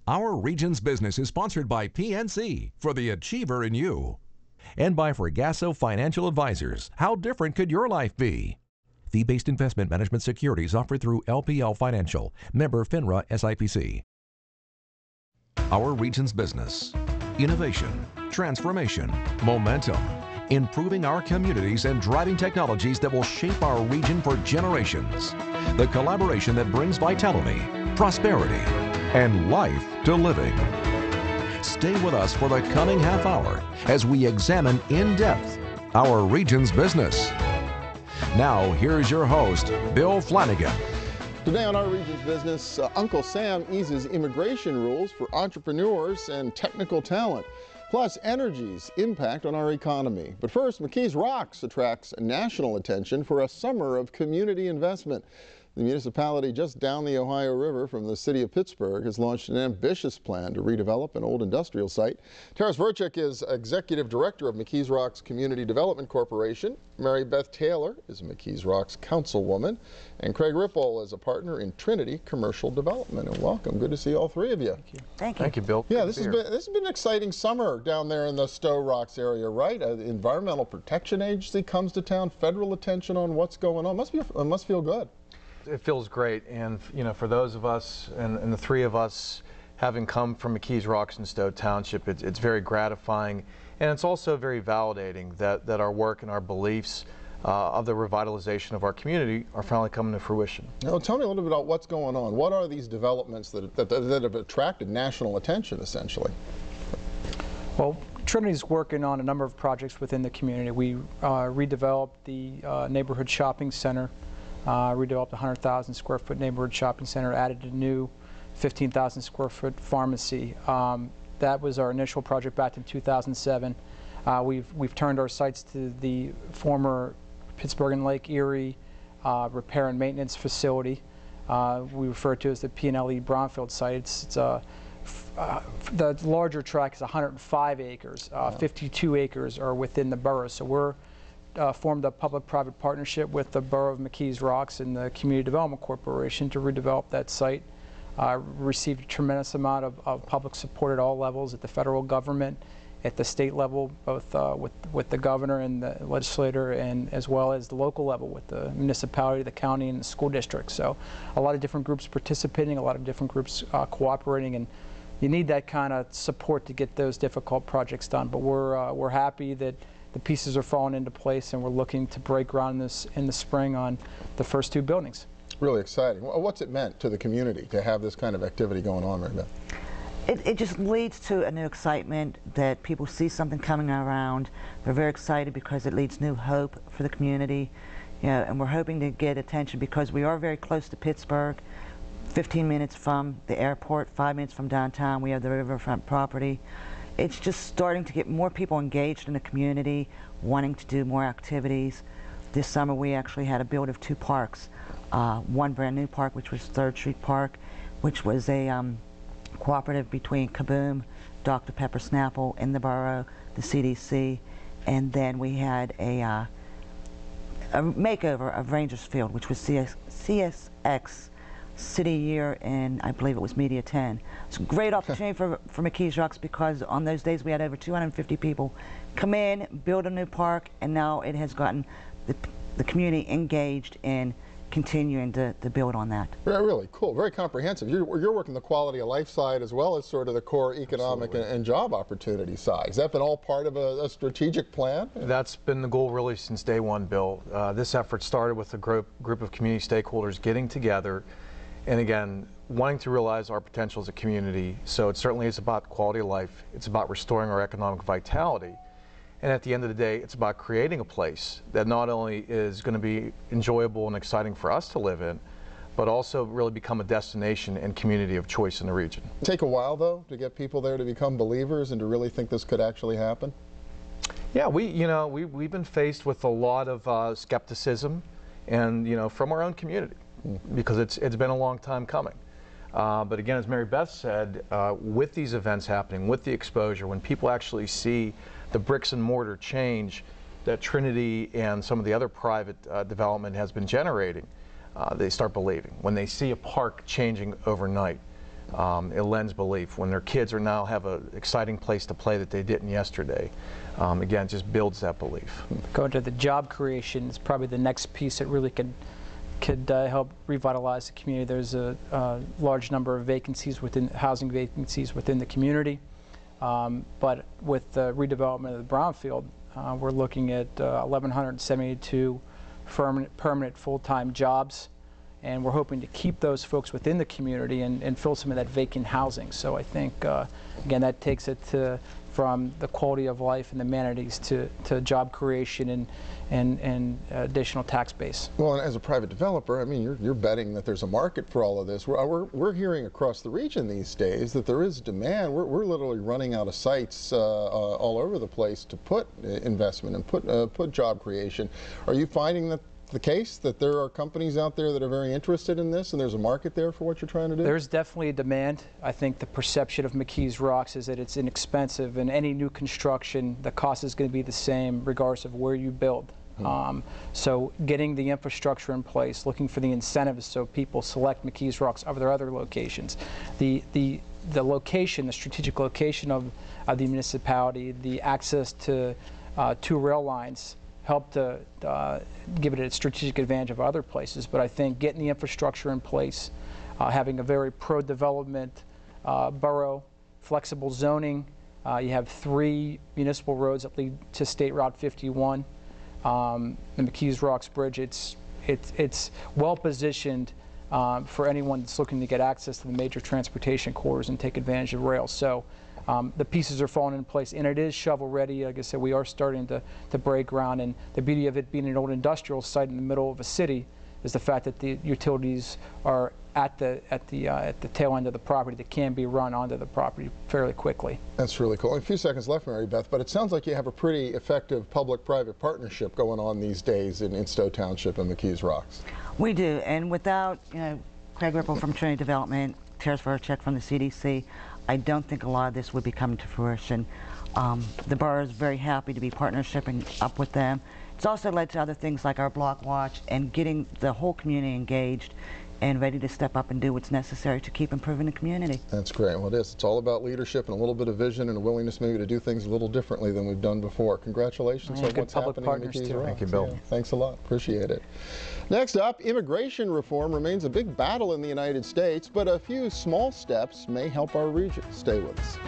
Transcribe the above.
Our Region's Business is sponsored by PNC for the Achiever in You. And by Fregasso Financial Advisors. How different could your life be? Fee-based investment management securities offered through LPL Financial. Member FINRA SIPC. Our Region's Business. Innovation, transformation, momentum. Improving our communities and driving technologies that will shape our region for generations. The collaboration that brings vitality, prosperity, and life to living. Stay with us for the coming half hour as we examine in depth our region's business. Now, here's your host, Bill Flanagan. Today on Our Region's Business, Uncle Sam eases immigration rules for entrepreneurs and technical talent, plus energy's impact on our economy. But first, McKees Rocks attracts national attention for a summer of community investment. The municipality just down the Ohio River from the city of Pittsburgh has launched an ambitious plan to redevelop an old industrial site. Taris Vrcek is Executive Director of McKees Rocks Community Development Corporation. Maribeth Taylor is McKees Rocks Councilwoman. And Craig Rippole is a partner in Trinity Commercial Development. And welcome. Good to see all three of you. Thank you. Thank you. Thank you, Bill. Yeah, this has been an exciting summer down there in the Stowe Rocks area, right? The Environmental Protection Agency comes to town, federal attention on what's going on. Must feel good. It feels great, and you know, for those of us and the three of us having come from McKees Rocks in Stowe Township, it's very gratifying, and it's also very validating that our work and our beliefs of the revitalization of our community are finally coming to fruition. Now, tell me a little bit about what's going on. What are these developments that have attracted national attention, essentially? Well, Trinity's working on a number of projects within the community. We redeveloped the neighborhood shopping center. Redeveloped a 100,000 square foot neighborhood shopping center, added a new 15,000 square foot pharmacy. That was our initial project back in 2007. We've turned our sites to the former Pittsburgh and Lake Erie repair and maintenance facility. We refer to as the P&LE brownfield site. The larger tract is 105 acres. 52 acres are within the borough. So we're formed a public-private partnership with the Borough of McKees Rocks and the Community Development Corporation to redevelop that site. Received a tremendous amount of public support at all levels, at the federal government, at the state level, both with the governor and the legislator, and as well as the local level with the municipality, the county, and the school district. So a lot of different groups participating, a lot of different groups cooperating, and you need that kind of support to get those difficult projects done. But we're happy that the pieces are falling into place, and we're looking to break ground in the spring on the first two buildings. Really exciting. What's it meant to the community to have this kind of activity going on right now? It just leads to a new excitement that people see something coming around. They're very excited because it leads new hope for the community. You know, and we're hoping to get attention because we are very close to Pittsburgh, 15 minutes from the airport, 5 minutes from downtown. We have the riverfront property. It's just starting to get more people engaged in the community, wanting to do more activities. This summer we actually had a build of two parks. One brand new park, which was 3rd Street Park, which was a cooperative between Kaboom, Dr. Pepper Snapple in the borough, the CDC, and then we had a makeover of Rangers Field, which was CSX City Year in, I believe it was Media 10. It's a great opportunity for McKees Rocks because on those days we had over 250 people come in, build a new park, and now it has gotten the community engaged in continuing to build on that. Yeah, really cool, very comprehensive. You're working the quality of life side as well as sort of the core economic and job opportunity side. Has that been all part of a strategic plan? That's been the goal really since day one, Bill. This effort started with a group of community stakeholders getting together and again, wanting to realize our potential as a community. So it certainly is about quality of life. It's about restoring our economic vitality. And at the end of the day, it's about creating a place that not only is going to be enjoyable and exciting for us to live in, but also really become a destination and community of choice in the region. Take a while, though, to get people there to become believers and to really think this could actually happen? Yeah, we've been faced with a lot of skepticism and, from our own community. Because it's been a long time coming. But again, as Maribeth said, with these events happening, with the exposure, when people actually see the bricks and mortar change that Trinity and some of the other private development has been generating, they start believing. When they see a park changing overnight, it lends belief. When their kids are now have an exciting place to play that they didn't yesterday, again, it just builds that belief. Going to the job creation is probably the next piece that really could help revitalize the community. There's a large number of vacancies housing vacancies within the community, but with the redevelopment of the brownfield, we're looking at 1,172 permanent full-time jobs, and we're hoping to keep those folks within the community and fill some of that vacant housing. So I think, again, that takes it from the quality of life and amenities to job creation and additional tax base. Well, and as a private developer, I mean, you're betting that there's a market for all of this. We're hearing across the region these days that there is demand. We're literally running out of sites all over the place to put investment and put job creation. Are you finding that the case, that there are companies out there that are very interested in this and there's a market there for what you're trying to do? There's definitely a demand. I think the perception of McKees Rocks is that it's inexpensive, and any new construction, the cost is going to be the same regardless of where you build. So getting the infrastructure in place, looking for the incentives so people select McKees Rocks over their other locations. The location, the strategic location of the municipality, the access to 2 rail lines help to give it a strategic advantage of other places. But I think getting the infrastructure in place, having a very pro-development borough, flexible zoning, you have 3 municipal roads that lead to State Route 51. The McKees Rocks Bridge, it's well positioned for anyone that's looking to get access to the major transportation corridors and take advantage of rail. So the pieces are falling in place, and it is shovel ready. Like I said, we are starting to break ground, and the beauty of it being an old industrial site in the middle of a city is the fact that the utilities are at the tail end of the property that can be run onto the property fairly quickly. That's really cool. A few seconds left, Maribeth, but it sounds like you have a pretty effective public-private partnership going on these days in Stowe Township and McKees Rocks. We do, and without, Craig Rippole from Trinity Development, Taris Vrcek from the CDC, I don't think a lot of this would be coming to fruition. The borough is very happy to be partnershiping up with them. It's also led to other things like our block watch and getting the whole community engaged and ready to step up and do what's necessary to keep improving the community. That's great. Well, it is. It's all about leadership and a little bit of vision and a willingness maybe to do things a little differently than we've done before. Congratulations on what's happening in McKees Rocks. Thank you, Bill. Yeah, thanks a lot. Appreciate it. Next up, immigration reform remains a big battle in the United States, but a few small steps may help our region. Stay with us.